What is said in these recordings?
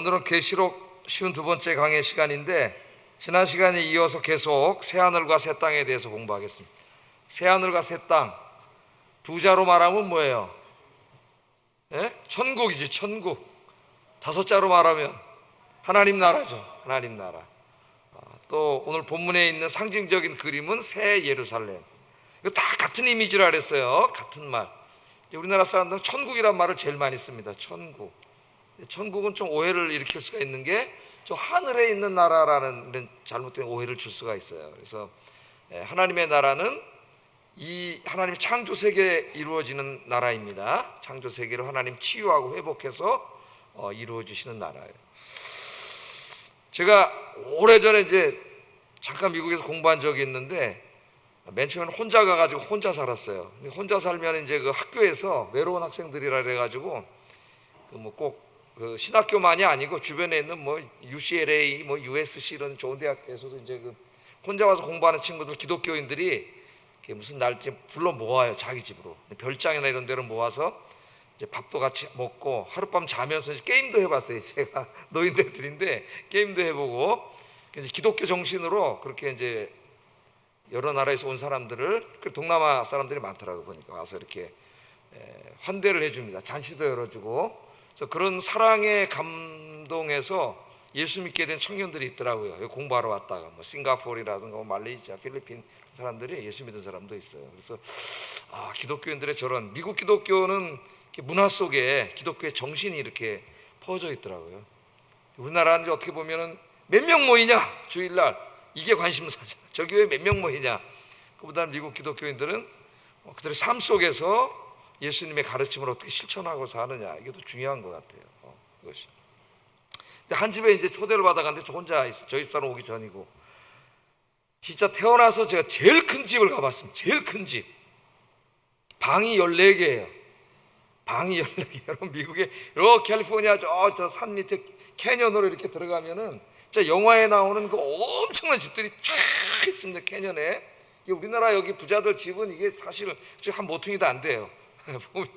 오늘은 계시록 쉬운 두 번째 강의 시간인데, 지난 시간에 이어서 계속 새하늘과 새 땅에 대해서 공부하겠습니다. 새하늘과 새 땅, 두 자로 말하면 뭐예요? 예? 천국이지, 천국. 다섯 자로 말하면 하나님 나라죠. 하나님 나라. 또 오늘 본문에 있는 상징적인 그림은 새 예루살렘. 이거 다 같은 이미지라 그랬어요. 같은 말. 우리나라 사람들은 천국이란 말을 제일 많이 씁니다. 천국. 천국은 좀 오해를 일으킬 수가 있는 게, 저 하늘에 있는 나라라는 이런 잘못된 오해를 줄 수가 있어요. 그래서 하나님의 나라는 이 하나님 창조 세계에 이루어지는 나라입니다. 창조 세계를 하나님 치유하고 회복해서 이루어지시는 나라예요. 제가 오래전에 이제 잠깐 미국에서 공부한 적이 있는데, 맨 처음에는 혼자 가가지고 혼자 살았어요. 혼자 살면 이제 그 학교에서 외로운 학생들이라 그래가지고 꼭 그 신학교만이 아니고 주변에 있는 뭐 UCLA, 뭐 USC 이런 좋은 대학에서도 이제 그 혼자 와서 공부하는 친구들, 기독교인들이 무슨 날짜 불러 모아요. 자기 집으로 별장이나 이런 데로 모아서 이제 밥도 같이 먹고 하룻밤 자면서 이제 게임도 해봤어요. 제가 노인들인데 게임도 해보고, 그래서 기독교 정신으로 그렇게 이제 여러 나라에서 온 사람들을, 동남아 사람들이 많더라고 보니까, 와서 이렇게 환대를 해줍니다. 잔치도 열어주고. 그래서 그런 사랑에 감동해서 예수 믿게 된 청년들이 있더라고요. 공부하러 왔다가 뭐 싱가포르라든가 뭐 말레이시아, 필리핀 사람들이 예수 믿은 사람도 있어요. 그래서 기독교인들의 저런, 미국 기독교는 문화 속에 기독교의 정신이 이렇게 퍼져 있더라고요. 우리나라는 이제 어떻게 보면은 몇 명 모이냐 주일날, 이게 관심사죠. 저 교회 몇 명 모이냐. 그보다는 미국 기독교인들은 그들의 삶 속에서 예수님의 가르침을 어떻게 실천하고 사느냐, 이게 더 중요한 것 같아요. 그것이. 근데 한 집에 이제 초대를 받아갔는데 저 혼자 있어요. 저희 집사람 오기 전이고. 진짜 태어나서 제가 제일 큰 집을 가봤습니다. 제일 큰 집. 방이 14개예요. 방이 14개. 여러분, 미국에 캘리포니아 저 산 밑에 캐년으로 이렇게 들어가면은 진짜 영화에 나오는 그 엄청난 집들이 쫙 있습니다. 캐년에. 우리나라 여기 부자들 집은 이게 사실 한 모퉁이도 안 돼요. 보면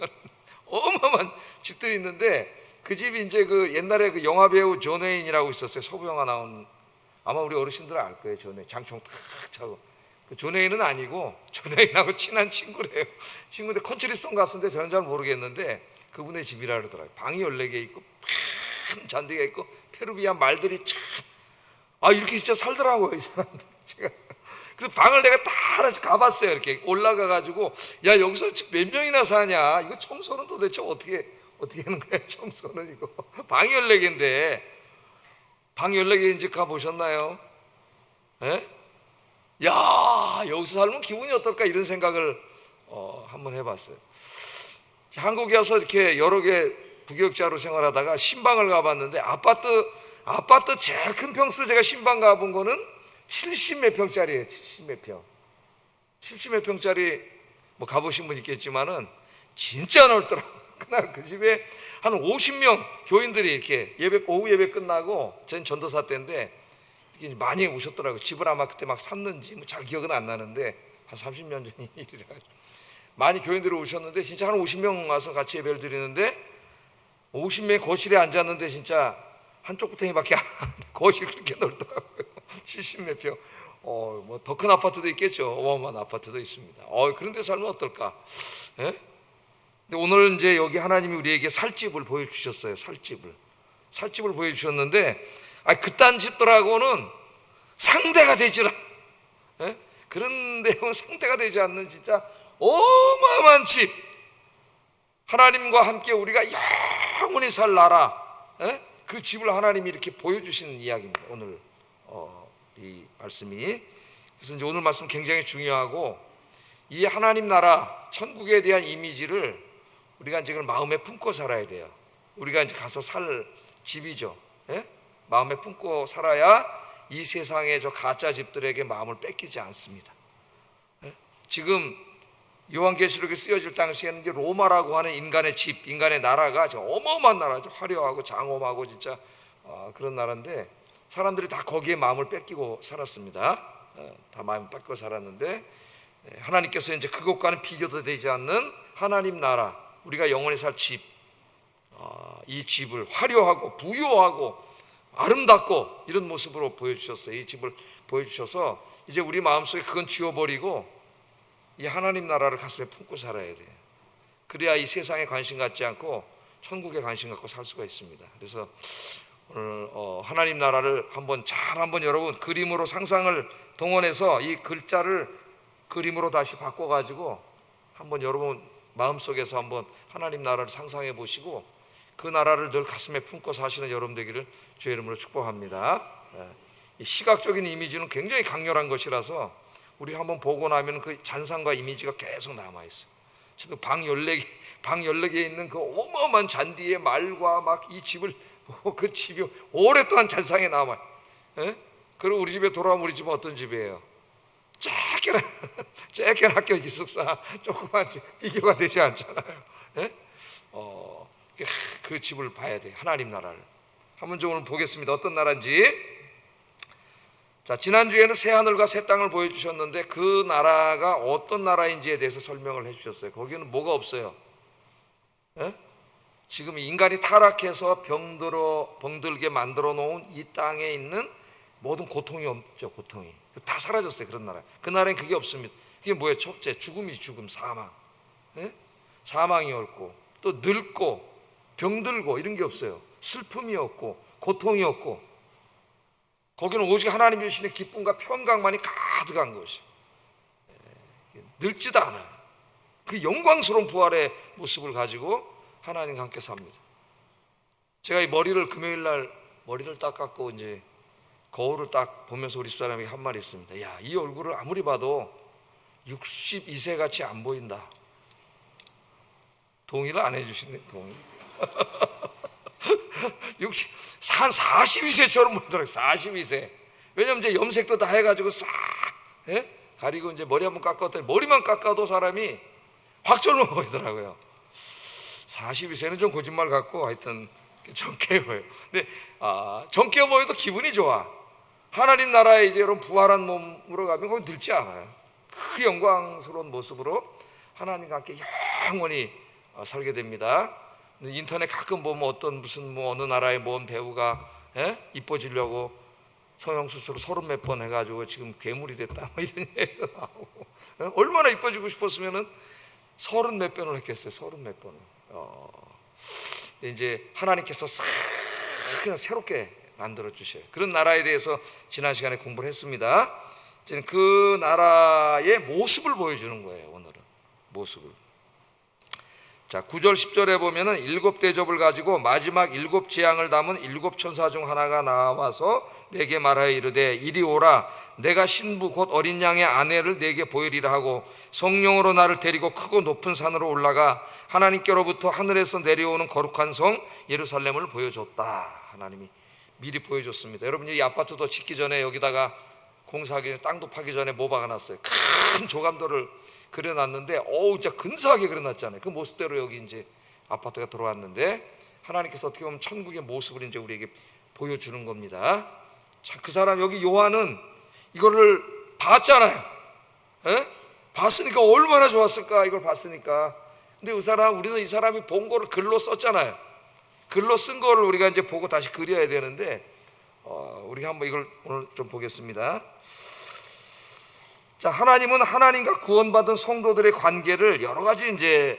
어마어마한 집들이 있는데, 그 집이 이제 그 옛날에 그 영화 배우 존 웨인이라고 있었어요. 서부 영화 나온, 아마 우리 어르신들은 알 거예요. 존 웨인, 장총 탁 차고. 그 존 웨인은 아니고, 존 웨인하고 친한 친구래요. 친구인데 컨트리송 가수인데 저는 잘 모르겠는데 그분의 집이라 그러더라고요. 방이 14개 있고 큰 잔디가 있고 페루비안 말들이 참, 이렇게 진짜 살더라고요, 이 사람들. 제가 그래서 방을 내가 다 하나씩 가봤어요. 이렇게 올라가가지고, 야, 여기서 몇 명이나 사냐? 이거 청소는 도대체 어떻게 하는 거야? 청소는 이거. 방이 14개인데, 방 14개인지 가보셨나요? 예? 야, 여기서 살면 기분이 어떨까? 이런 생각을 한번 해봤어요. 한국에 와서 이렇게 여러 개 부교육자로 생활하다가 신방을 가봤는데, 아파트 제일 큰 평수, 제가 신방 가본 거는 70몇 평짜리예요. 70몇 평. 70몇 평짜리 뭐 가보신 분 있겠지만은 진짜 넓더라고요. 그날 그 집에 한 50명 교인들이 이렇게 오후 예배 끝나고, 전 전도사 때인데 많이 오셨더라고요. 집을 아마 그때 막 샀는지 뭐 잘 기억은 안 나는데, 한 30년 전 일이라 많이 교인들이 오셨는데, 진짜 한 50명 와서 같이 예배를 드리는데, 50명이 거실에 앉았는데 진짜 한쪽 구덩이밖에 거실 그렇게 넓더라고요. 70몇 평. 뭐 더 큰 아파트도 있겠죠. 어마어마한 아파트도 있습니다. 그런 데 살면 어떨까? 예? 근데 오늘 이제 여기 하나님이 우리에게 살집을 보여주셨어요. 살집을 보여주셨는데, 그딴 집들하고는 상대가 되질 않아. 예? 그런 데는 상대가 되지 않는 진짜 어마어마한 집. 하나님과 함께 우리가 영원히 살 나라. 예? 그 집을 하나님이 이렇게 보여주시는 이야기입니다. 오늘 이 말씀이. 그래서 이제 오늘 말씀 굉장히 중요하고, 이 하나님 나라 천국에 대한 이미지를 우리가 이제 그걸 마음에 품고 살아야 돼요. 우리가 이제 가서 살 집이죠. 예? 마음에 품고 살아야 이 세상의 저 가짜 집들에게 마음을 뺏기지 않습니다. 예? 지금 요한계시록에 쓰여질 당시에는 이제 로마라고 하는 인간의 집, 인간의 나라가 어마어마한 나라죠. 화려하고 장엄하고 진짜 그런 나라인데, 사람들이 다 거기에 마음을 뺏기고 살았습니다. 다 마음을 뺏고 살았는데, 하나님께서 이제 그것과는 비교도 되지 않는 하나님 나라, 우리가 영원히 살 집, 이 집을 화려하고 부유하고 아름답고 이런 모습으로 보여주셨어요. 이 집을 보여주셔서 이제 우리 마음속에 그건 지워버리고 이 하나님 나라를 가슴에 품고 살아야 돼요. 그래야 이 세상에 관심 갖지 않고 천국에 관심 갖고 살 수가 있습니다. 그래서 오늘 하나님 나라를 한번 여러분 그림으로 상상을 동원해서 이 글자를 그림으로 다시 바꿔가지고 한번 여러분 마음속에서 한번 하나님 나라를 상상해 보시고 그 나라를 늘 가슴에 품고 사시는 여러분 되기를 주의 이름으로 축복합니다. 이 시각적인 이미지는 굉장히 강렬한 것이라서 우리 한번 보고 나면 그 잔상과 이미지가 계속 남아있어요. 저도 방 14개에 있는 그 어마어마한 잔디의 말과 막 이 집을 보고 그 집이 오랫동안 잔상에 남아요. 그리고 우리 집에 돌아오면 우리 집은 어떤 집이에요? 작게는 학교 기숙사 조그만 집 비교가 되지 않잖아요. 그 집을 봐야 돼요. 하나님 나라를 한번 좀 오늘 보겠습니다. 어떤 나라인지. 자, 지난주에는 새 하늘과 새 땅을 보여주셨는데 그 나라가 어떤 나라인지에 대해서 설명을 해주셨어요. 거기는 뭐가 없어요. 지금 인간이 타락해서 병들게 만들어 놓은 이 땅에 있는 모든 고통이 없죠. 고통이 다 사라졌어요. 그런 나라. 그 나라엔 그게 없습니다. 그게 뭐예요? 첫째, 죽음이 죽음, 사망. 사망이 없고 또 늙고 병들고 이런 게 없어요. 슬픔이 없고 고통이 없고 거기는 오직 하나님 주시는 기쁨과 평강만이 가득한 것이. 늙지도 않아요. 그 영광스러운 부활의 모습을 가지고 하나님과 함께 삽니다. 제가 이 금요일 날 머리를 딱 깎고 이제 거울을 딱 보면서 우리 집사람이 한 말이 있습니다. 야, 이 얼굴을 아무리 봐도 62세 같이 안 보인다. 동의를 안 해주시네. 동의. 한 42세처럼 보이더라고요. 42세. 왜냐면 이제 염색도 다 해가지고 싹 가리고 이제 머리 한번 깎았더니 머리만 깎아도 사람이 확 젊어 보이더라고요. 42세는 좀 거짓말 같고 하여튼 젊게 보여요. 근데 젊게 보여도 기분이 좋아. 하나님 나라에 이제 여러분 부활한 몸으로 가면 거기 늙지 않아요. 그 영광스러운 모습으로 하나님과 함께 영원히 살게 됩니다. 인터넷 가끔 보면 어느 나라의 뭔 배우가 이뻐지려고 성형수술을 30 몇 번 해가지고 지금 괴물이 됐다 뭐 이런 얘기도 나오고 얼마나 이뻐지고 싶었으면은 30 몇 번을 했겠어요. 30 몇 번을. 이제 하나님께서 싹 그냥 새롭게 만들어 주셔요. 그런 나라에 대해서 지난 시간에 공부를 했습니다. 이제는 그 나라의 모습을 보여주는 거예요. 오늘은 모습을. 자, 9절 10절에 보면은 7 대접을 가지고 마지막 7 재앙을 담은 7 천사 중 하나가 나와서 내게 말하여 이르되 이리 오라. 내가 신부 곧 어린 양의 아내를 내게 보이리라 하고 성령으로 나를 데리고 크고 높은 산으로 올라가 하나님께로부터 하늘에서 내려오는 거룩한 성 예루살렘을 보여줬다. 하나님이 미리 보여줬습니다. 여러분, 이 아파트도 짓기 전에 여기다가 공사하기 전에 땅도 파기 전에 뭐 박아놨어요? 큰 조감도를 그려놨는데 진짜 근사하게 그려놨잖아요. 그 모습대로 여기 이제 아파트가 들어왔는데 하나님께서 어떻게 보면 천국의 모습을 이제 우리에게 보여주는 겁니다. 자, 그 사람 여기 요한은 이거를 봤잖아요. 봤으니까 얼마나 좋았을까. 이걸 봤으니까. 근데 우리는 이 사람이 본 거를 글로 썼잖아요. 글로 쓴 거를 우리가 이제 보고 다시 그려야 되는데 우리가 한번 이걸 오늘 좀 보겠습니다. 자, 하나님은 하나님과 구원받은 성도들의 관계를 여러 가지 이제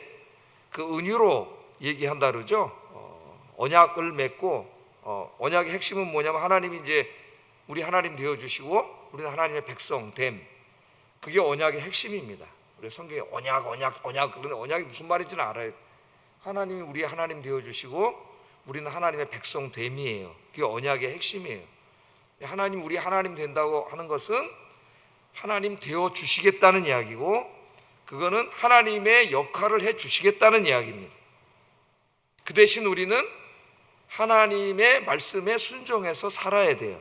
그 은유로 얘기한다 그러죠. 언약을 맺고 언약의 핵심은 뭐냐면 하나님이 이제 우리 하나님 되어 주시고 우리는 하나님의 백성 됨. 그게 언약의 핵심입니다. 우리 성경에 언약 그런데 언약이 무슨 말인지는 알아요. 하나님이 우리 하나님 되어 주시고 우리는 하나님의 백성 됨이에요. 그게 언약의 핵심이에요. 하나님 우리 하나님 된다고 하는 것은 하나님 되어 주시겠다는 이야기고 그거는 하나님의 역할을 해 주시겠다는 이야기입니다. 그 대신 우리는 하나님의 말씀에 순종해서 살아야 돼요.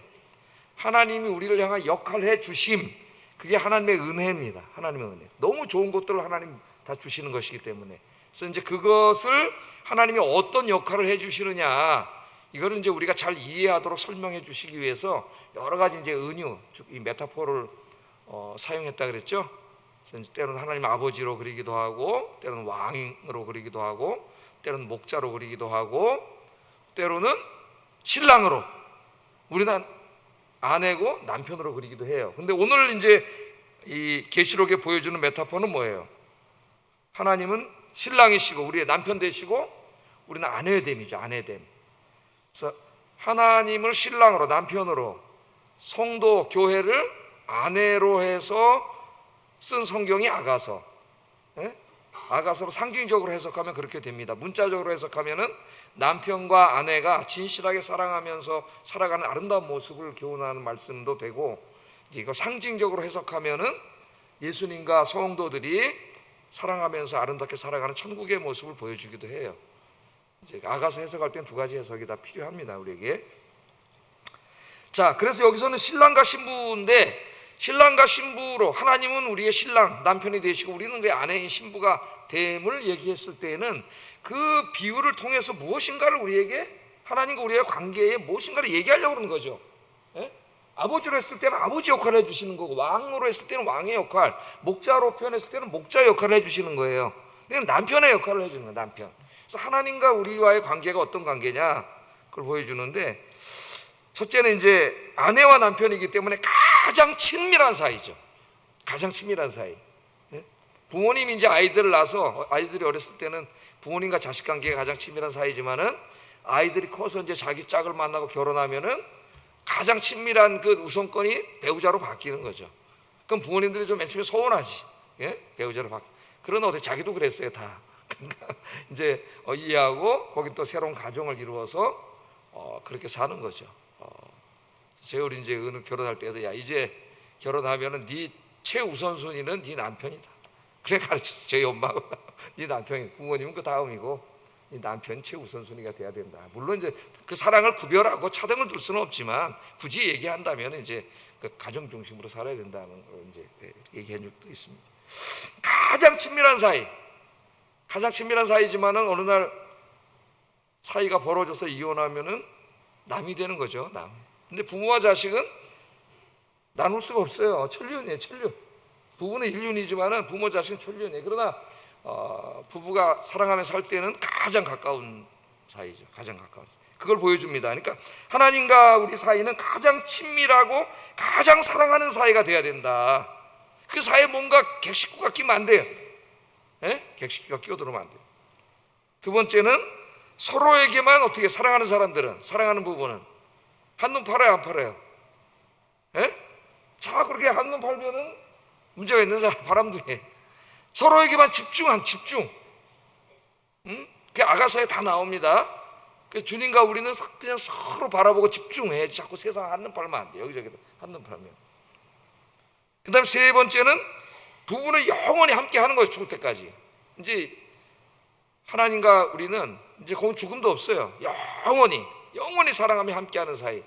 하나님이 우리를 향한 역할을 해 주심, 그게 하나님의 은혜입니다. 하나님의 은혜. 너무 좋은 것들을 하나님 다 주시는 것이기 때문에. 그래서 이제 그것을 하나님이 어떤 역할을 해 주시느냐, 이거를 이제 우리가 잘 이해하도록 설명해 주시기 위해서 여러 가지 이제 은유, 즉 이 메타포를 사용했다 그랬죠. 그래서 때로는 하나님 아버지로 그리기도 하고, 때로는 왕으로 그리기도 하고, 때로는 목자로 그리기도 하고, 때로는 신랑으로, 우리는 아내고 남편으로 그리기도 해요. 근데 오늘 이제 이 계시록에 보여주는 메타포는 뭐예요? 하나님은 신랑이시고 우리의 남편 되시고 우리는 아내됨이죠. 아내됨. 그래서 하나님을 신랑으로, 남편으로, 성도 교회를 아내로 해서 쓴 성경이 아가서. 예? 아가서로 상징적으로 해석하면 그렇게 됩니다. 문자적으로 해석하면은 남편과 아내가 진실하게 사랑하면서 살아가는 아름다운 모습을 교훈하는 말씀도 되고, 이거 상징적으로 해석하면은 예수님과 성도들이 사랑하면서 아름답게 살아가는 천국의 모습을 보여주기도 해요. 이제 아가서 해석할 때는 두 가지 해석이 다 필요합니다, 우리에게. 자, 그래서 여기서는 신랑과 신부인데, 신랑과 신부로 하나님은 우리의 신랑, 남편이 되시고 우리는 그의 아내인 신부가 됨을 얘기했을 때에는 그 비유를 통해서 무엇인가를 우리에게, 하나님과 우리의 관계에 무엇인가를 얘기하려고 그러는 거죠. 예? 아버지로 했을 때는 아버지 역할을 해주시는 거고, 왕으로 했을 때는 왕의 역할, 목자로 표현했을 때는 목자 역할을 해주시는 거예요. 남편의 역할을 해주는 거예요, 남편. 그래서 하나님과 우리와의 관계가 어떤 관계냐, 그걸 보여주는데, 첫째는 이제 아내와 남편이기 때문에 가장 친밀한 사이죠. 가장 친밀한 사이. 부모님이 이제 아이들을 낳아서, 아이들이 어렸을 때는 부모님과 자식 관계가 가장 친밀한 사이지만은 아이들이 커서 이제 자기 짝을 만나고 결혼하면은 가장 친밀한 그 우선권이 배우자로 바뀌는 거죠. 그럼 부모님들이 좀 맨 처음에 서운하지. 예? 배우자로 바뀌. 그러나 어떻게 자기도 그랬어요, 다. 그러니까 이제 이해하고 거기 또 새로운 가정을 이루어서 그렇게 사는 거죠. 제가 우리 이제 어느 결혼할 때도, 야, 이제 결혼하면은 네 최우선순위는 네 남편이다. 그래 가르쳤어, 저희 엄마가. 네 남편이, 부모님은 그 다음이고 네 남편이 최우선순위가 돼야 된다. 물론 이제 그 사랑을 구별하고 차등을 둘 수는 없지만 굳이 얘기한다면 이제 그 가정 중심으로 살아야 된다는 걸 이제 얘기한 적도 있습니다. 가장 친밀한 사이, 가장 친밀한 사이지만은 어느 날 사이가 벌어져서 이혼하면은 남이 되는 거죠, 남. 근데 부모와 자식은 나눌 수가 없어요. 천륜이에요, 천륜. 부부는 인륜이지만은 부모 자식은 천륜이에요. 그러나 부부가 사랑하며 살 때는 가장 가까운 사이죠. 가장 가까운 사이. 그걸 보여줍니다. 그러니까 하나님과 우리 사이는 가장 친밀하고 가장 사랑하는 사이가 돼야 된다. 그 사이에 뭔가 객식구가 끼면 안 돼요. 예? 객식구가 끼어들으면 안 돼요. 두 번째는 서로에게만, 어떻게 사랑하는 사람들은, 사랑하는 부부는 한눈 팔아요, 안 팔아요? 예? 자, 그렇게 한눈 팔면은 문제가 있는 사람 바람둥이. 서로에게만 집중. 그 아가서에 다 나옵니다. 그 주님과 우리는 그냥 서로 바라보고 집중해. 자꾸 세상 한눈 팔면 안 돼. 여기저기도 한눈 팔면. 그 다음에 세 번째는 부부는 영원히 함께 하는 거예요, 죽을 때까지. 이제 하나님과 우리는 이제 거기 죽음도 없어요. 영원히 사랑하며 함께 하는 사이.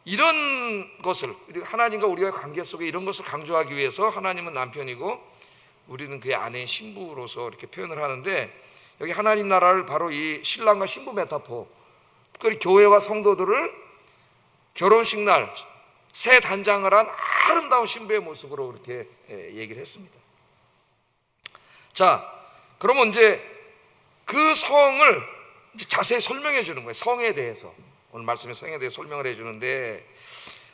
이런 것을, 하나님과 우리와의 관계 속에 이런 것을 강조하기 위해서 하나님은 남편이고 우리는 그의 아내인 신부로서 이렇게 표현을 하는데, 여기 하나님 나라를 바로 이 신랑과 신부 메타포, 특별히 교회와 성도들을 결혼식 날 새 단장을 한 아름다운 신부의 모습으로 이렇게 얘기를 했습니다. 자, 그러면 이제 그 성을 자세히 설명해 주는 거예요. 성에 대해서. 오늘 말씀에 성에 대해 설명을 해주는데,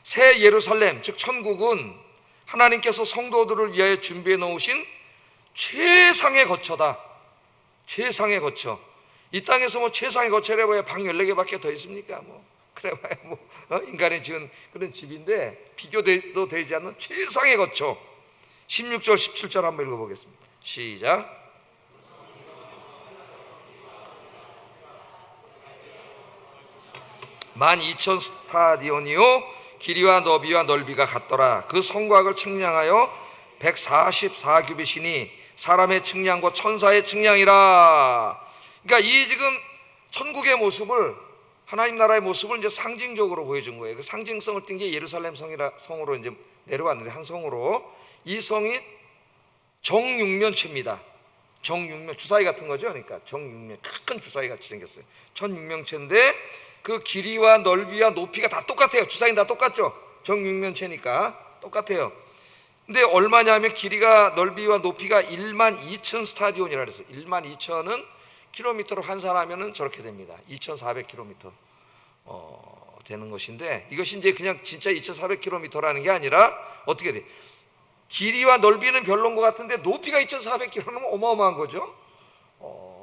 새 예루살렘, 즉 천국은 하나님께서 성도들을 위하여 준비해 놓으신 최상의 거처다. 최상의 거처. 이 땅에서 뭐 최상의 거처라고 방 14개밖에 더 있습니까? 그래봐야 인간이 지은 그런 집인데 비교도 되지 않는 최상의 거처. 16절 17절 한번 읽어보겠습니다. 시작. 만 2천 스타디온이요 길이와 너비와 넓이가 같더라. 그 성곽을 측량하여 144규빗이니 사람의 측량과 천사의 측량이라. 그러니까 이 지금 천국의 모습을, 하나님 나라의 모습을 이제 상징적으로 보여준 거예요. 그 상징성을 띈 게 예루살렘 성으로 이제 내려왔는데, 한 성으로. 이 성이 정육면체입니다. 정육면, 주사위 같은 거죠. 그러니까 정육면, 큰 주사위 같이 생겼어요. 천육면체인데 그 길이와 넓이와 높이가 다 똑같아요. 주사위는 다 똑같죠. 정육면체니까 똑같아요. 근데 얼마냐 하면 길이가, 넓이와 높이가 1만 2천 스타디온이라 그랬어요. 1만 2천은 킬로미터로 환산하면은 저렇게 됩니다. 2,400km 되는 것인데, 이것이 이제 그냥 진짜 2,400km라는 게 아니라 어떻게 돼? 길이와 넓이는 별로인 것 같은데 높이가 2,400km면 어마어마한 거죠.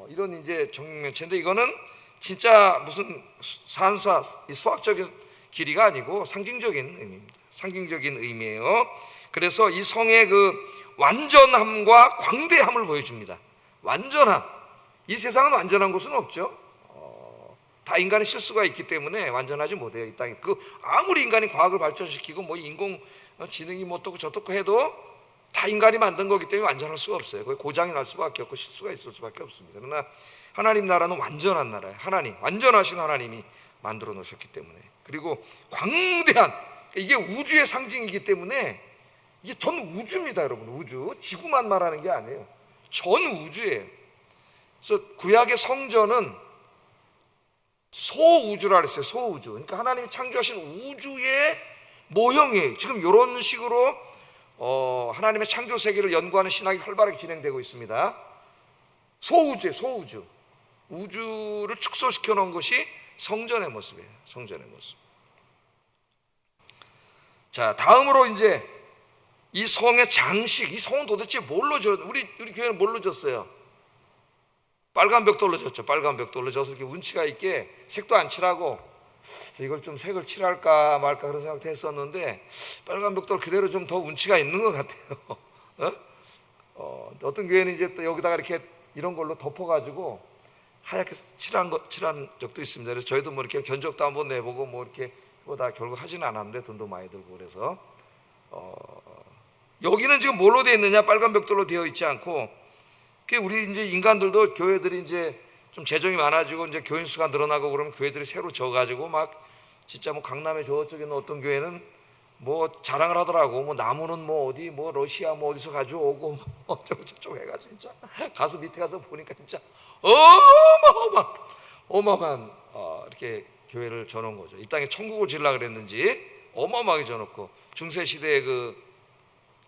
이런 이제 정육면체인데, 이거는 진짜 무슨 산수학, 수학적인 길이가 아니고 상징적인 의미입니다. 상징적인 의미예요. 그래서 이 성의 그 완전함과 광대함을 보여줍니다. 완전함. 이 세상은 완전한 곳은 없죠. 다 인간의 실수가 있기 때문에 완전하지 못해요, 이 땅에. 아무리 인간이 과학을 발전시키고 뭐 인공 지능이 뭐 어떻고 저떻고 해도 다 인간이 만든 거기 때문에 완전할 수가 없어요. 거기 고장이 날 수밖에 없고 실수가 있을 수밖에 없습니다. 그러나 하나님 나라는 완전한 나라예요. 하나님, 완전하신 하나님이 만들어 놓으셨기 때문에. 그리고 광대한, 이게 우주의 상징이기 때문에 이게 전 우주입니다, 여러분. 우주, 지구만 말하는 게 아니에요. 전 우주예요. 그래서 구약의 성전은 소우주라 그랬어요. 소우주. 그러니까 하나님이 창조하신 우주의 모형이에요. 지금 이런 식으로 하나님의 창조 세계를 연구하는 신학이 활발하게 진행되고 있습니다. 소우주예요. 소우주. 우주를 축소시켜 놓은 것이 성전의 모습이에요. 성전의 모습. 자, 다음으로 이제 이 성의 장식. 이 성은 도대체 뭘로 졌? 우리 교회는 뭘로 졌어요? 빨간 벽돌로 졌죠. 빨간 벽돌로 져서 이렇게 운치가 있게, 색도 안 칠하고, 이걸 좀 색을 칠할까 말까 그런 생각도 했었는데, 빨간 벽돌 그대로 좀 더 운치가 있는 것 같아요. 어떤 교회는 이제 또 여기다가 이렇게 이런 걸로 덮어가지고 하얗게 칠한 적도 있습니다. 그래서 저희도 뭐 이렇게 견적도 한번 내보고 뭐 이렇게 다 결국 하지는 않았는데, 돈도 많이 들고. 그래서 여기는 지금 뭘로 되어 있느냐? 빨간 벽돌로 되어 있지 않고, 우리 이제 인간들도, 교회들이 이제 좀 재정이 많아지고 이제 교인 수가 늘어나고 그러면 교회들이 새로 져가지고 막 진짜 뭐 강남의 저쪽에 있는 어떤 교회는 뭐 자랑을 하더라고. 뭐 나무는 뭐 어디 뭐 러시아 뭐 어디서 가져오고 뭐 어쩌고 저쩌고 해가지고, 진짜 가서 밑에 가서 보니까 진짜 어마어마한 이렇게 교회를 져놓은 거죠. 이 땅에 천국을 지으려 그랬는지 어마어마하게 져놓고, 중세 시대의 그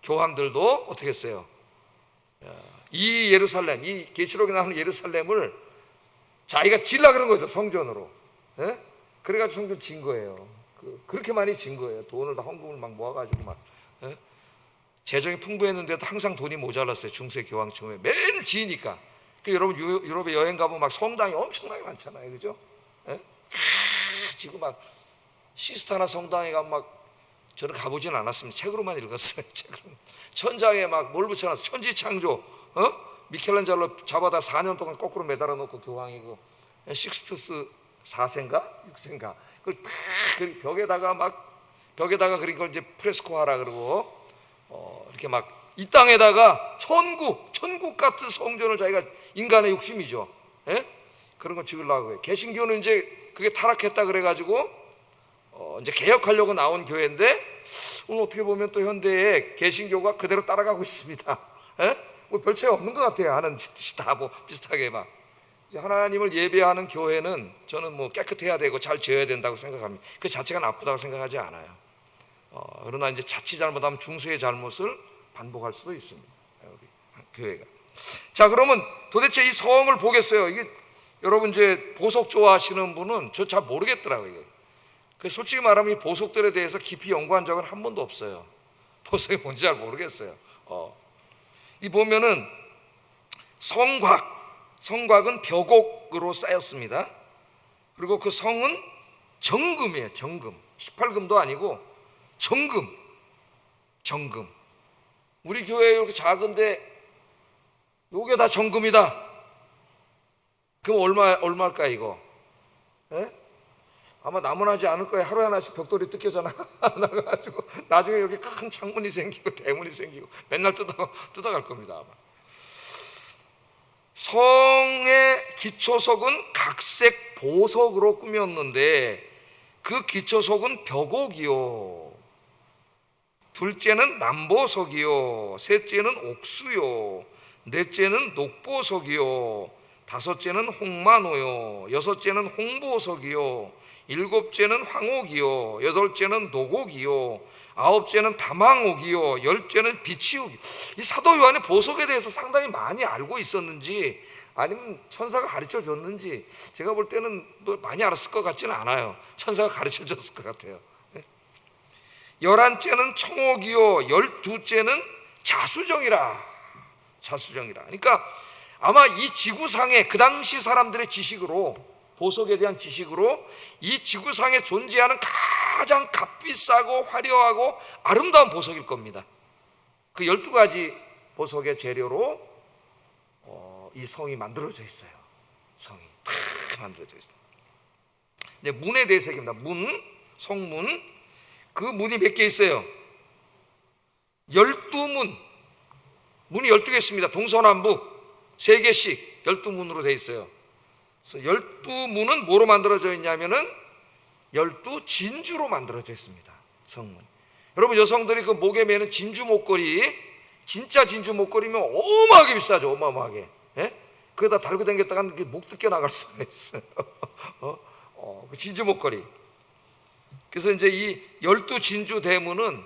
교황들도 어떻게 했어요? 이 예루살렘, 이 계시록에 나오는 예루살렘을 자기가 지으려 그런 거죠, 성전으로. 예? 그래가지고 성전 진 거예요. 그렇게 많이 진 거예요. 돈을 다 헌금을 막 모아가지고 막. 예? 재정이 풍부했는데도 항상 돈이 모자랐어요, 중세 교황청에. 매일 지으니까. 여러분 유럽에 여행 가보면 막 성당이 엄청나게 많잖아요, 그죠? 예? 지금 막 시스타나 성당에 가면 막, 저는 가보진 않았습니다. 책으로만 읽었어요. 책으로. 천장에 막 뭘 붙여놨어? 천지창조. 미켈란젤로 잡아다 4년 동안 거꾸로 매달아 놓고, 교황이고 식스투스 4세인가 6세인가 그걸 탁 벽에다가 그린 걸 이제 프레스코하라 그러고, 이렇게 막 이 땅에다가 천국 같은 성전을, 자기가 인간의 욕심이죠. 예? 그런 거 지으려고 해요. 개신교는 이제 그게 타락했다 그래가지고 이제 개혁하려고 나온 교회인데, 오늘 어떻게 보면 또 현대의 개신교가 그대로 따라가고 있습니다. 예? 뭐 별 차이 없는 것 같아요. 하는 짓이 다 뭐 비슷하게 막. 이제 하나님을 예배하는 교회는 저는 뭐 깨끗해야 되고 잘 지어야 된다고 생각합니다. 그 자체가 나쁘다고 생각하지 않아요. 그러나 이제 자칫 잘못하면 중세의 잘못을 반복할 수도 있습니다, 우리 교회가. 자, 그러면 도대체 이 성을 보겠어요. 이게 여러분 이제 보석 좋아하시는 분은 저 잘 모르겠더라고요. 솔직히 말하면 이 보석들에 대해서 깊이 연구한 적은 한 번도 없어요. 보석이 뭔지 잘 모르겠어요. 이 보면은 성곽은 벽옥으로 쌓였습니다. 그리고 그 성은 정금이에요. 정금. 18금도 아니고 정금. 우리 교회 이렇게 작은데 요게 다 정금이다. 그럼 얼마일까 이거? 예? 아마 남원하지 않을 거예요. 하루에 하나씩 벽돌이 뜯겨져 나가지고 나중에 여기 큰 창문이 생기고 대문이 생기고 맨날 뜯어갈 겁니다, 아마. 성의 기초석은 각색 보석으로 꾸몄는데, 그 기초석은 벽옥이요, 둘째는 남보석이요, 셋째는 옥수요, 넷째는 녹보석이요, 다섯째는 홍만호요, 여섯째는 홍보석이요, 일곱째는 황옥이요, 여덟째는 노곡이요, 아홉째는 다망옥이요, 열째는 비치옥이요. 이 사도 요한이 보석에 대해서 상당히 많이 알고 있었는지 아니면 천사가 가르쳐 줬는지 제가 볼 때는 뭐 많이 알았을 것 같지는 않아요. 천사가 가르쳐 줬을 것 같아요. 11째는 청옥이요 12째는 자수정이라. 자수정이라. 그러니까 아마 이 지구상의 그 당시 사람들의 지식으로, 보석에 대한 지식으로 이 지구상에 존재하는 가장 값비싸고 화려하고 아름다운 보석일 겁니다. 그 12가지 보석의 재료로 이 성이 만들어져 있어요. 성이 다 만들어져 있어요. 이제 문에 대해서 얘기합니다. 문, 성문. 그 문이 몇 개 있어요? 12문. 문이 12개 있습니다. 동서남북 3개씩 12문으로 되어 있어요. 그래서 12문은 뭐로 만들어져 있냐면은 12진주로 만들어져 있습니다. 성문. 여러분, 여성들이 그 목에 매는 진주 목걸이, 진짜 진주 목걸이면 어마어마하게 비싸죠. 어마어마하게. 예? 그거다 달고 다녔다가 목 뜯겨 나갈 수가 있어요. 그 진주 목걸이. 그래서 이제 이 12진주 대문은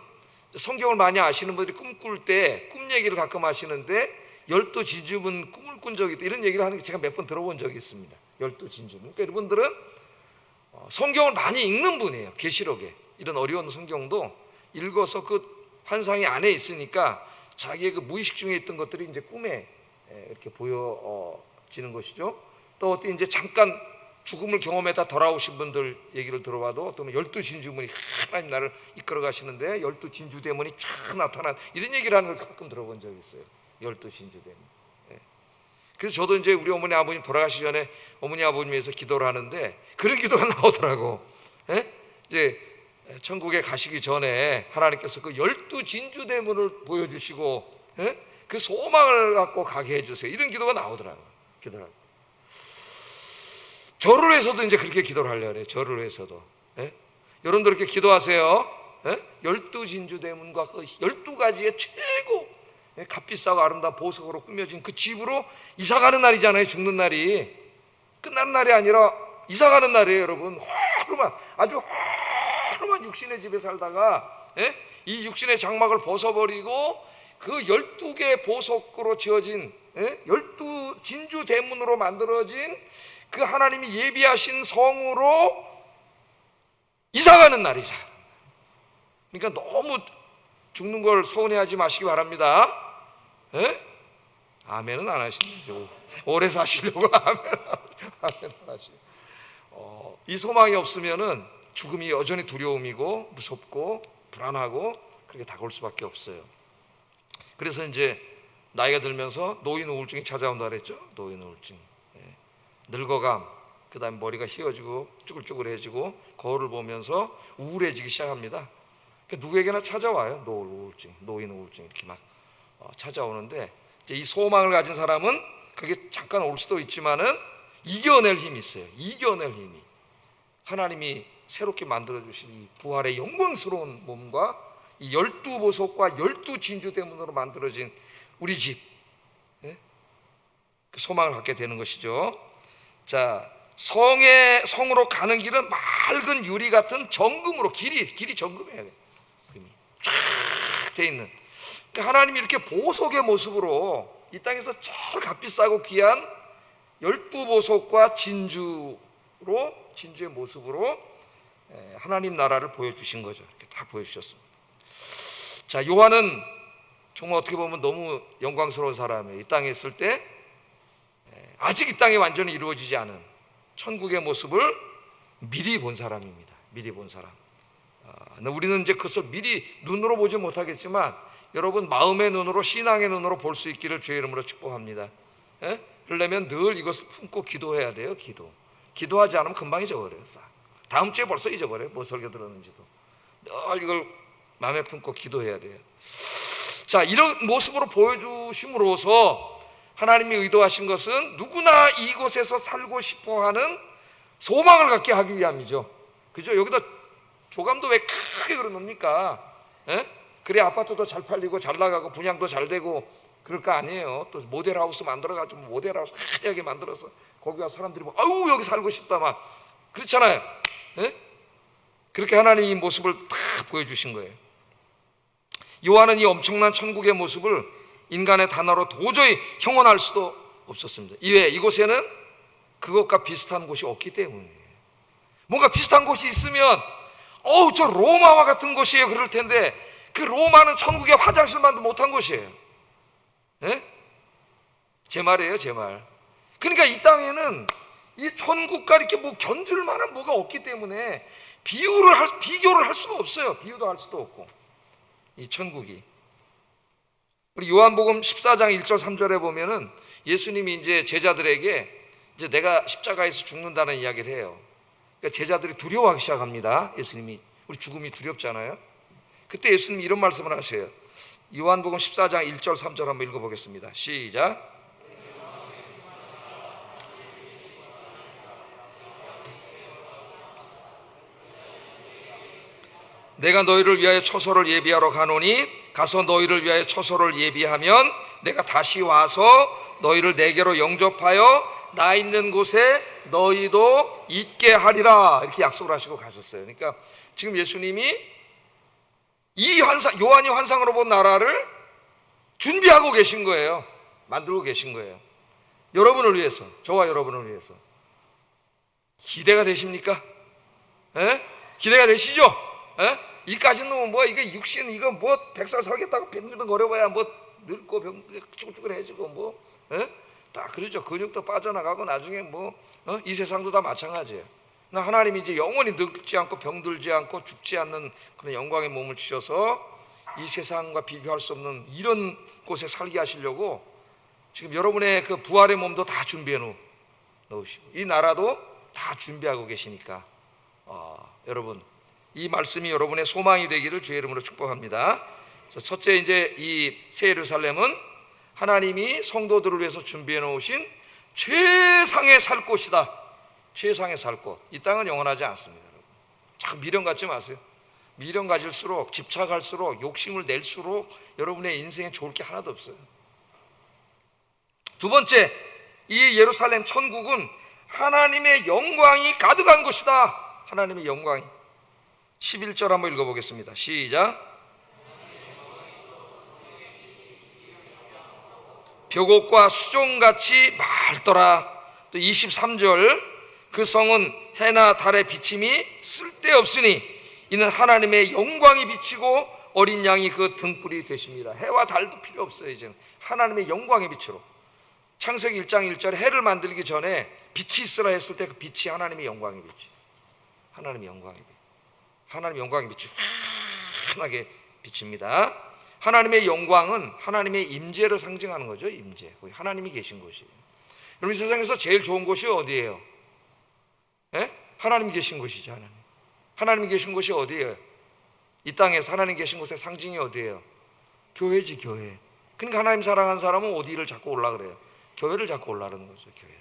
성경을 많이 아시는 분들이 꿈꿀 때 꿈 얘기를 가끔 하시는데 12진주문 꿈을 꾼 적이 있다, 이런 얘기를 하는 게 제가 몇 번 들어본 적이 있습니다. 12진주. 그러니까 여러분들은 성경을 많이 읽는 분이에요. 계시록에 이런 어려운 성경도 읽어서 그 환상이 안에 있으니까 자기의 그 무의식 중에 있던 것들이 이제 꿈에 이렇게 보여지는 것이죠. 또 어떤 이제 잠깐 죽음을 경험했다 돌아오신 분들 얘기를 들어봐도 어떤 12진주문이 하나님 나를 이끌어 가시는데 12진주 대문이 쫙 나타난, 이런 얘기를 하는 걸 가끔 들어본 적이 있어요. 12진주 대문. 그래서 저도 이제 우리 어머니 아버님 돌아가시기 전에 어머니 아버님 위해서 기도를 하는데 그런 기도가 나오더라고. 이제 천국에 가시기 전에 하나님께서 그 12진주 대문을 보여주시고 그 소망을 갖고 가게 해주세요, 이런 기도가 나오더라고요. 기도를 할 때. 저를 위해서도 이제 그렇게 기도를 하려고 그래요. 저를 위해서도. 여러분들 이렇게 기도하세요. 12진주 대문과 그 12가지의 최고 값비싸고 아름다운 보석으로 꾸며진 그 집으로 이사가는 날이잖아요. 죽는 날이 끝나는 날이 아니라 이사가는 날이에요. 여러분, 허름한, 아주 허름한 육신의 집에 살다가 이 육신의 장막을 벗어버리고 그 12개의 보석으로 지어진 12진주 대문으로 만들어진 그 하나님이 예비하신 성으로 이사가는 날, 이사. 그러니까 너무 죽는 걸 서운해하지 마시기 바랍니다. 아멘은 안 하시는데 오래 사시려고 아멘 안 하시고, 이 소망이 없으면은 죽음이 여전히 두려움이고 무섭고 불안하고 그렇게 다가올 수밖에 없어요. 그래서 이제 나이가 들면서 노인 우울증이 찾아온다 그랬죠. 노인 우울증, 늙어감, 그 다음에 머리가 휘어지고 쭈글쭈글해지고 거울을 보면서 우울해지기 시작합니다. 누구에게나 찾아와요. 노인 우울증 이렇게 막 찾아오는데, 이제 이 소망을 가진 사람은 그게 잠깐 올 수도 있지만은 이겨낼 힘이 있어요. 이겨낼 힘이. 하나님이 새롭게 만들어 주신 이 부활의 영광스러운 몸과 이 12보석과 12진주 대문으로 만들어진 우리 집, 그 소망을 갖게 되는 것이죠. 자, 성으로 가는 길은 맑은 유리 같은 정금으로, 길이 정금이에요. 쫙 돼 있는. 그러니까 하나님이 이렇게 보석의 모습으로 이 땅에서 저 값비싸고 귀한 12보석과 진주의 모습으로 하나님 나라를 보여주신 거죠. 이렇게 다 보여주셨습니다. 자, 요한은 정말 어떻게 보면 너무 영광스러운 사람이에요. 이 땅에 있을 때 아직 이 땅에 완전히 이루어지지 않은 천국의 모습을 미리 본 사람입니다. 미리 본 사람. 우리는 이제 그것을 미리 눈으로 보지 못하겠지만 여러분, 마음의 눈으로, 신앙의 눈으로 볼 수 있기를 주의 이름으로 축복합니다. 그러려면 늘 이것을 품고 기도해야 돼요. 기도하지 않으면 금방 잊어버려요. 다음 주에 벌써 잊어버려요. 뭐 설교 들었는지도. 늘 이걸 마음에 품고 기도해야 돼요. 자, 이런 모습으로 보여주심으로써 하나님이 의도하신 것은 누구나 이곳에서 살고 싶어하는 소망을 갖게 하기 위함이죠. 그죠? 여기다 조감도 왜 크게 그러놓습니까? 그래 아파트도 잘 팔리고 잘 나가고 분양도 잘 되고 그럴 거 아니에요. 또 모델하우스 만들어가지고 모델하우스 화려하게 만들어서 거기 와서 사람들이 뭐 아유 여기 살고 싶다 막 그렇잖아요. 그렇게 하나님이 이 모습을 다 보여주신 거예요. 요한은 이 엄청난 천국의 모습을 인간의 단어로 도저히 형언할 수도 없었습니다. 이외에 이곳에는 그것과 비슷한 곳이 없기 때문에, 뭔가 비슷한 곳이 있으면 저 로마와 같은 곳이에요 그럴 텐데, 그 로마는 천국의 화장실만도 못한 곳이에요. 예? 제 말이에요, 제 말. 그러니까 이 땅에는 이 천국과 이렇게 뭐 견줄 만한 뭐가 없기 때문에 비교를 할 수가 없어요. 비유도 할 수도 없고, 이 천국이. 우리 요한복음 14장 1절 3절에 보면은 예수님이 이제 제자들에게 이제 내가 십자가에서 죽는다는 이야기를 해요. 그러니까 제자들이 두려워하기 시작합니다. 예수님이, 우리 죽음이 두렵잖아요. 그때 예수님이 이런 말씀을 하세요. 요한복음 14장 1절 3절 한번 읽어보겠습니다. 시작. 내가 너희를 위하여 처소를 예비하러 가노니 가서 너희를 위하여 처소를 예비하면 내가 다시 와서 너희를 내게로 영접하여 나 있는 곳에 너희도 있게 하리라, 이렇게 약속을 하시고 가셨어요. 그러니까 지금 예수님이 이 요한이 환상으로 본 나라를 준비하고 계신 거예요. 만들고 계신 거예요. 여러분을 위해서, 저와 여러분을 위해서. 기대가 되십니까? 기대가 되시죠? 이까지는 뭐 이게 육신 이거 뭐 100살 살겠다고 빙빙 거려봐야 뭐 늙고 쭈글쭈글해지고 뭐 다 그러죠. 근육도 빠져나가고 나중에 뭐 이 세상도 다 마찬가지예요. 하나님이 이제 영원히 늙지 않고 병들지 않고 죽지 않는 그런 영광의 몸을 주셔서 이 세상과 비교할 수 없는 이런 곳에 살게 하시려고 지금 여러분의 그 부활의 몸도 다 준비해 놓으시고 이 나라도 다 준비하고 계시니까 여러분, 이 말씀이 여러분의 소망이 되기를 주의 이름으로 축복합니다. 첫째, 이제 이 새 예루살렘은 하나님이 성도들을 위해서 준비해 놓으신 최상의 살 곳이다. 최상의 살 곳. 이 땅은 영원하지 않습니다. 참 미련 갖지 마세요. 미련 가질수록, 집착할수록, 욕심을 낼수록 여러분의 인생에 좋을 게 하나도 없어요. 두 번째, 이 예루살렘 천국은 하나님의 영광이 가득한 곳이다. 하나님의 영광이. 11절 한번 읽어보겠습니다. 시작. 벽옥과 수종같이 맑더라. 또 23절, 그 성은 해나 달의 비침이 쓸데없으니 이는 하나님의 영광이 비치고 어린 양이 그 등불이 되십니다. 해와 달도 필요 없어요. 이제는 하나님의 영광의 빛으로. 창세기 1장 1절에 해를 만들기 전에 빛이 있으라 했을 때 그 빛이 하나님의 영광의 빛이, 하나님의 영광의 빛, 하나님의 영광의 빛이 환하게 비칩니다. 하나님의 영광은 하나님의 임재를 상징하는 거죠. 임재, 거기 하나님이 계신 곳이에요. 여러분, 이 세상에서 제일 좋은 곳이 어디예요? 하나님이 계신 곳이죠. 하나님이 계신 곳이 어디예요? 이 땅에서 하나님 계신 곳의 상징이 어디예요? 교회지, 교회. 그러니까 하나님 사랑하는 사람은 어디를 자꾸 올라 그래요? 교회를 자꾸 올라가는 거죠. 교회를.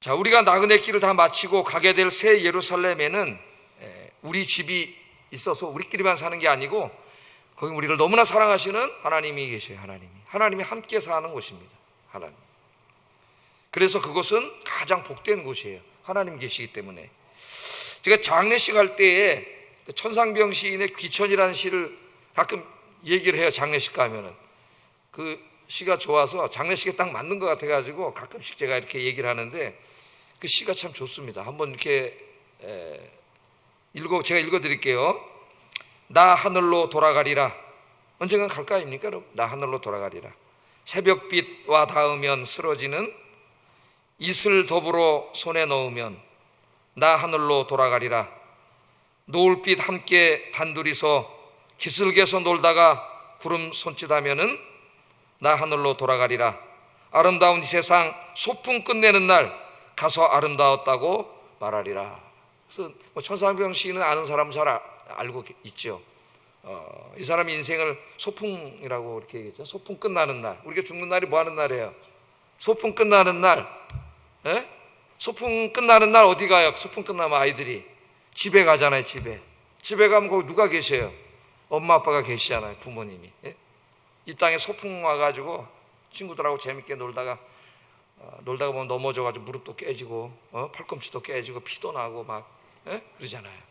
자, 우리가 나그네 길을 다 마치고 가게 될 새 예루살렘에는 우리 집이 있어서 우리끼리만 사는 게 아니고 거기 우리를 너무나 사랑하시는 하나님이 계셔요. 하나님이 함께 사는 곳입니다. 하나님. 그래서 그곳은 가장 복된 곳이에요. 하나님 계시기 때문에. 제가 장례식 할 때에 천상병 시인의 귀천이라는 시를 가끔 얘기를 해요. 장례식 가면은 그 시가 좋아서 장례식에 딱 맞는 것 같아가지고 가끔씩 제가 이렇게 얘기를 하는데 그 시가 참 좋습니다. 한번 이렇게 제가 읽어드릴게요. 나 하늘로 돌아가리라. 언젠간 갈 거 아닙니까 여러분? 나 하늘로 돌아가리라. 새벽빛과 닿으면 쓰러지는 이슬 더불어 손에 넣으면 나 하늘로 돌아가리라. 노을빛 함께 단둘이서 기슭에서 놀다가 구름 손짓하면은 나 하늘로 돌아가리라. 아름다운 이 세상 소풍 끝내는 날 가서 아름다웠다고 말하리라. 그래서 천상병 시인은 아는 사람은 잘 알고 있죠. 이 사람이 인생을 소풍이라고 이렇게 얘기했죠. 소풍 끝나는 날. 우리가 죽는 날이 뭐 하는 날이에요? 소풍 끝나는 날. 소풍 끝나는 날 어디 가요? 소풍 끝나면 아이들이 집에 가잖아요. 집에 가면 거기 누가 계셔요? 엄마 아빠가 계시잖아요. 부모님이. 이 땅에 소풍 와가지고 친구들하고 재밌게 놀다가 보면 넘어져가지고 무릎도 깨지고 팔꿈치도 깨지고 피도 나고 막 그러잖아요.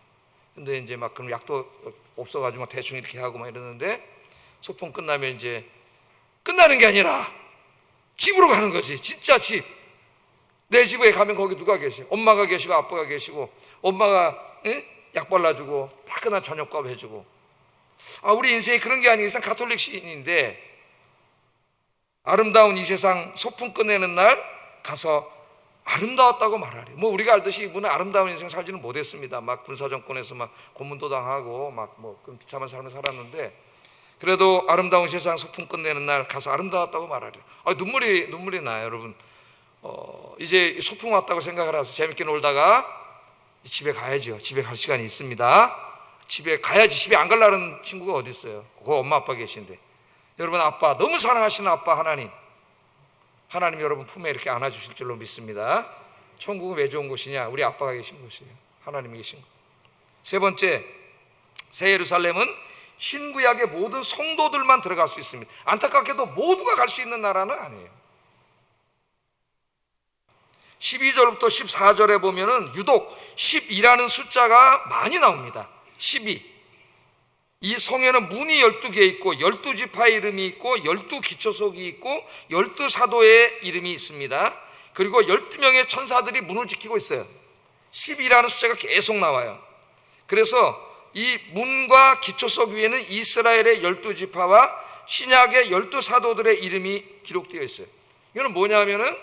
근데 이제 막 그럼 약도 없어가지고 막 대충 이렇게 하고 막 이러는데 소풍 끝나면 이제 끝나는 게 아니라 집으로 가는 거지. 진짜 집. 내 집에 가면 거기 누가 계셔? 엄마가 계시고 아빠가 계시고, 엄마가 약 발라주고 따끈한 저녁밥 해주고. 우리 인생이 그런 게 아니고 가톨릭 시인인데, 아름다운 이 세상 소풍 끝내는 날 가서 아름다웠다고 말하래. 뭐 우리가 알듯이 이분은 아름다운 인생 살지는 못했습니다. 막 군사정권에서 막 고문도 당하고 막 그 비참한 삶을 살았는데, 그래도 아름다운 세상 소풍 끝내는 날 가서 아름다웠다고 말하래. 눈물이 나요, 여러분. 이제 소풍 왔다고 생각을 해서 재밌게 놀다가 집에 가야죠. 집에 갈 시간이 있습니다. 집에 가야지. 집에 안 가려는 친구가 어디 있어요? 그 엄마 아빠 계신데. 여러분, 아빠, 너무 사랑하시는 아빠 하나님 여러분 품에 이렇게 안아주실 줄로 믿습니다. 천국은 왜 좋은 곳이냐? 우리 아빠가 계신 곳이에요. 하나님이 계신 곳. 세 번째, 새 예루살렘은 신구약의 모든 성도들만 들어갈 수 있습니다. 안타깝게도 모두가 갈 수 있는 나라는 아니에요. 12절부터 14절에 보면은 유독 12라는 숫자가 많이 나옵니다. 12. 이 성에는 문이 12개 있고 12지파의 이름이 있고 12기초석이 있고 12사도의 이름이 있습니다. 그리고 12명의 천사들이 문을 지키고 있어요. 12라는 숫자가 계속 나와요. 그래서 이 문과 기초석 위에는 이스라엘의 12지파와 신약의 12사도들의 이름이 기록되어 있어요. 이거는 뭐냐면은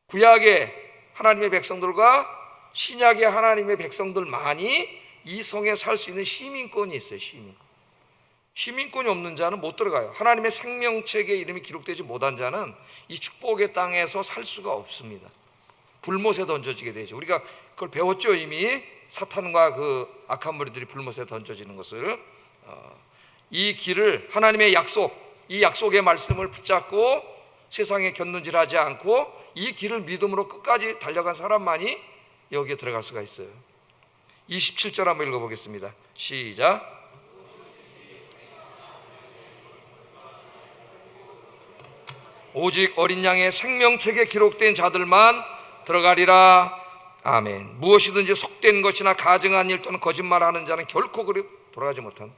구약의 하나님의 백성들과 신약의 하나님의 백성들만이 이 성에 살 수 있는 시민권이 있어요. 시민권이 없는 자는 못 들어가요. 하나님의 생명책에 이름이 기록되지 못한 자는 이 축복의 땅에서 살 수가 없습니다. 불못에 던져지게 되죠. 우리가 그걸 배웠죠. 이미 사탄과 그 악한 무리들이 불못에 던져지는 것을. 이 길을 하나님의 약속, 이 약속의 말씀을 붙잡고 세상에 곁눈질하지 않고 이 길을 믿음으로 끝까지 달려간 사람만이 여기에 들어갈 수가 있어요. 27절 한번 읽어보겠습니다. 시작. 오직 어린 양의 생명책에 기록된 자들만 들어가리라. 아멘. 무엇이든지 속된 것이나 가증한 일 또는 거짓말하는 자는 결코 그리 돌아가지 못한.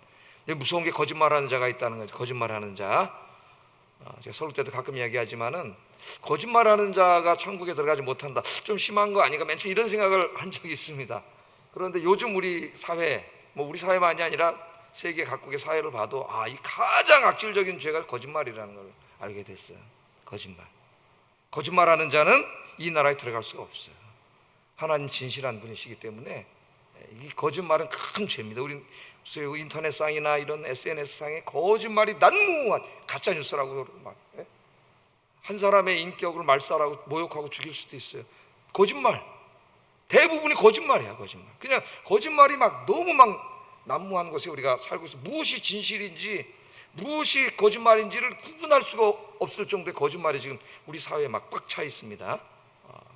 무서운 게 거짓말하는 자가 있다는 거죠. 거짓말하는 자. 제가 설교 때도 가끔 이야기하지만은 거짓말하는 자가 천국에 들어가지 못한다. 좀 심한 거 아닌가? 맨 처음 이런 생각을 한 적이 있습니다. 그런데 요즘 우리 사회, 우리 사회만이 아니라 세계 각국의 사회를 봐도 이 가장 악질적인 죄가 거짓말이라는 걸 알게 됐어요. 거짓말하는 자는 이 나라에 들어갈 수가 없어요. 하나님 진실한 분이시기 때문에 이 거짓말은 큰 죄입니다. 우리 인터넷상이나 이런 SNS상에 거짓말이 난무한 가짜 뉴스라고 한 사람의 인격을 말살하고 모욕하고 죽일 수도 있어요. 거짓말. 대부분이 거짓말이야. 그냥 거짓말이 너무 난무한 것에 우리가 살고 있어. 무엇이 진실인지 무엇이 거짓말인지를 구분할 수가 없을 정도의 거짓말이 지금 우리 사회에 꽉 차 있습니다.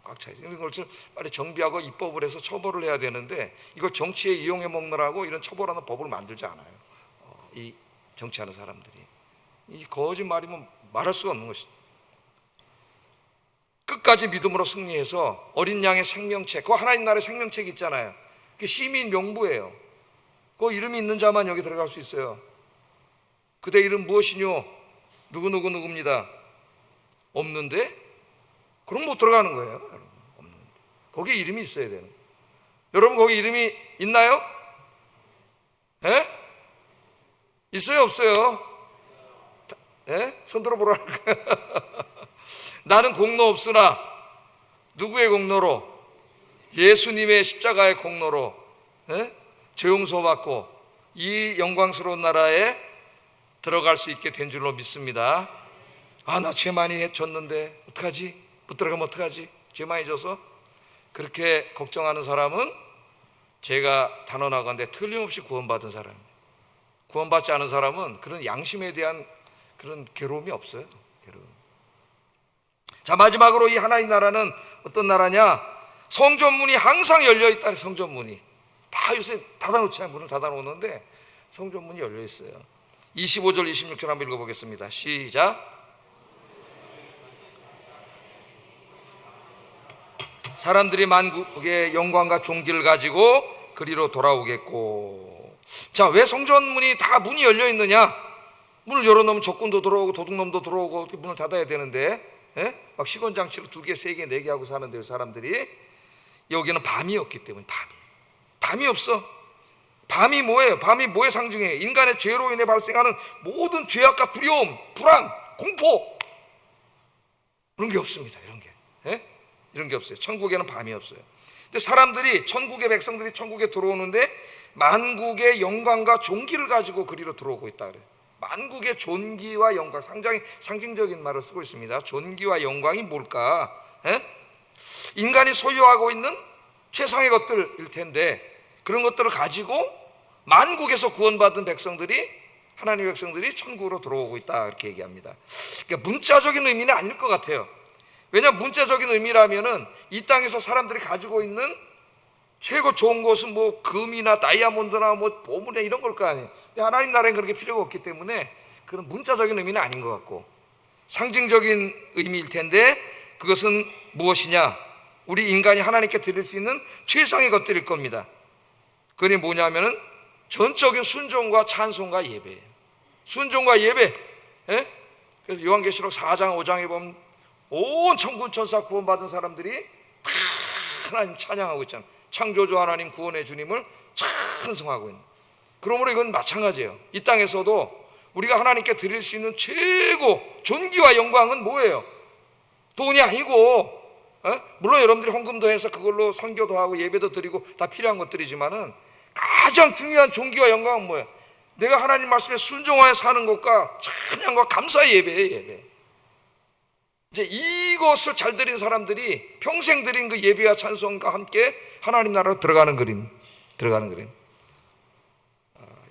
꽉 차 있어요. 이런 것을 빨리 정비하고 입법을 해서 처벌을 해야 되는데 이걸 정치에 이용해 먹느라고 이런 처벌하는 법을 만들지 않아요. 이 정치하는 사람들이. 이 거짓말이면 말할 수가 없는 것이죠. 끝까지 믿음으로 승리해서 어린 양의 생명책, 그 하나님 나라의 생명책이 있잖아요. 그게 시민 명부예요. 그 이름이 있는 자만 여기 들어갈 수 있어요. 그대 이름 무엇이뇨? 누구입니다. 없는데? 그럼 못 들어가는 거예요. 없는데. 거기에 이름이 있어야 되는. 여러분 거기 이름이 있나요? 있어요, 없어요? 손 들어보라니까. 나는 공로 없으나 누구의 공로로? 예수님의 십자가의 공로로 죄 용서받고 이 영광스러운 나라에 들어갈 수 있게 된 줄로 믿습니다. 나 죄 많이 졌는데 어떡하지? 못 들어가면 어떡하지? 죄 많이 져서. 그렇게 걱정하는 사람은 제가 단언하건대 틀림없이 구원받은 사람입니다. 구원받지 않은 사람은 그런 양심에 대한 그런 괴로움이 없어요. 자, 마지막으로 이 하나님 나라는 어떤 나라냐? 성전문이 항상 열려있다. 성전문이 다 요새 닫아놓지 않아요. 문을 닫아놓는데 성전문이 열려있어요. 25절 26절 한번 읽어보겠습니다. 시작. 사람들이 만국의 영광과 존귀를 가지고 그리로 돌아오겠고. 자, 왜 성전문이 다 문이 열려있느냐? 문을 열어놓으면 적군도 들어오고 도둑놈도 들어오고 문을 닫아야 되는데, 막 시건장치로 2개, 3개, 4개 하고 사는데요, 사람들이. 여기는 밤이었기 때문에. 밤이 없어. 밤이 뭐예요? 밤이 뭐에 상징해요? 인간의 죄로 인해 발생하는 모든 죄악과 두려움, 불안, 공포, 그런 게 없습니다. 이런 게 없어요. 천국에는 밤이 없어요. 근데 사람들이, 천국의 백성들이 천국에 들어오는데 만국의 영광과 존귀를 가지고 그리로 들어오고 있다 그래요. 만국의 존귀와 영광, 상당히 상징적인 말을 쓰고 있습니다. 존귀와 영광이 뭘까? 인간이 소유하고 있는 최상의 것들일 텐데, 그런 것들을 가지고 만국에서 구원받은 백성들이, 하나님의 백성들이 천국으로 들어오고 있다, 이렇게 얘기합니다. 그러니까 문자적인 의미는 아닐 것 같아요. 왜냐하면 문자적인 의미라면은 이 땅에서 사람들이 가지고 있는 최고 좋은 것은 뭐 금이나 다이아몬드나 뭐 보물이나 이런 걸 거 아니에요. 근데 하나님 나라엔 그렇게 필요가 없기 때문에 그런 문자적인 의미는 아닌 것 같고, 상징적인 의미일 텐데, 그것은 무엇이냐? 우리 인간이 하나님께 드릴 수 있는 최상의 것들일 겁니다. 그게 뭐냐면은 전적인 순종과 찬송과 예배예요. 순종과 예배. 그래서 요한계시록 4장 5장에 보면 온 천군 천사 구원받은 사람들이 다 하나님 찬양하고 있잖아요. 창조주 하나님, 구원의 주님을 찬송하고 있는. 그러므로 이건 마찬가지예요. 이 땅에서도 우리가 하나님께 드릴 수 있는 최고 존귀와 영광은 뭐예요? 돈이 아니고, 물론 여러분들이 헌금도 해서 그걸로 선교도 하고 예배도 드리고 다 필요한 것들이지만은, 가장 중요한 존귀와 영광은 뭐예요? 내가 하나님 말씀에 순종하여 사는 것과 찬양과 감사의 예배예요, 예배. 이제 이것을 잘 드린 사람들이 평생 드린 그 예배와 찬송과 함께 하나님 나라로 들어가는 그림.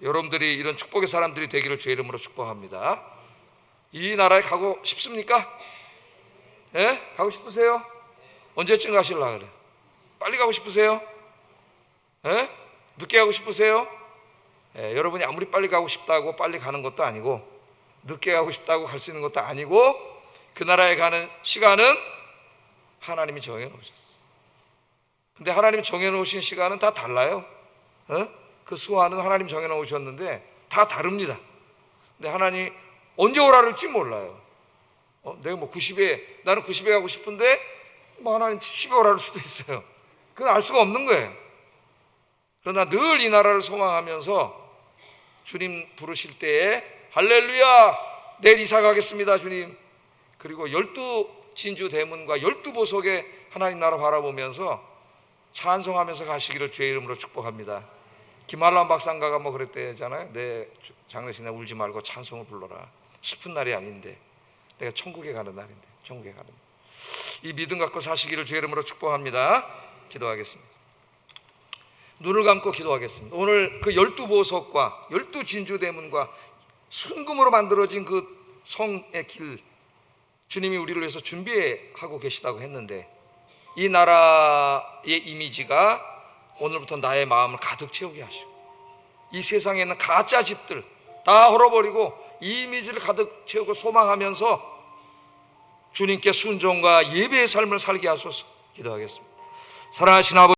여러분들이 이런 축복의 사람들이 되기를 주의 이름으로 축복합니다. 이 나라에 가고 싶습니까? 가고 싶으세요? 언제쯤 가실라 그래? 빨리 가고 싶으세요? 늦게 가고 싶으세요? 여러분이 아무리 빨리 가고 싶다고 빨리 가는 것도 아니고, 늦게 가고 싶다고 갈 수 있는 것도 아니고, 그 나라에 가는 시간은 하나님이 정해놓으셨어요. 근데 하나님이 정해놓으신 시간은 다 달라요. 그 수화는 하나님 정해놓으셨는데 다 다릅니다. 근데 하나님이 언제 오라 그럴지 몰라요. 내가 뭐 90에, 나는 90에 가고 싶은데 뭐 하나님 70에 오라 그럴 수도 있어요. 그건 알 수가 없는 거예요. 그러나 늘 이 나라를 소망하면서 주님 부르실 때에 할렐루야, 내일 이사 가겠습니다 주님, 그리고 12진주 대문과 12보석의 하나님 나라 바라보면서 찬송하면서 가시기를 주의 이름으로 축복합니다. 김한란 박사가가 뭐 그랬대잖아요. 내 장례식날 울지 말고 찬송을 불러라. 슬픈 날이 아닌데, 내가 천국에 가는 날인데, 천국에 가는 날. 이 믿음 갖고 사시기를 주의 이름으로 축복합니다. 기도하겠습니다. 눈을 감고 기도하겠습니다. 오늘 그 12보석과 12진주대문과 순금으로 만들어진 그 성의 길, 주님이 우리를 위해서 준비하고 계시다고 했는데, 이 나라의 이미지가 오늘부터 나의 마음을 가득 채우게 하시고, 이 세상에 있는 가짜 집들 다 헐어버리고 이 이미지를 가득 채우고 소망하면서 주님께 순종과 예배의 삶을 살게 하소서. 기도하겠습니다. 사랑하신 아버지,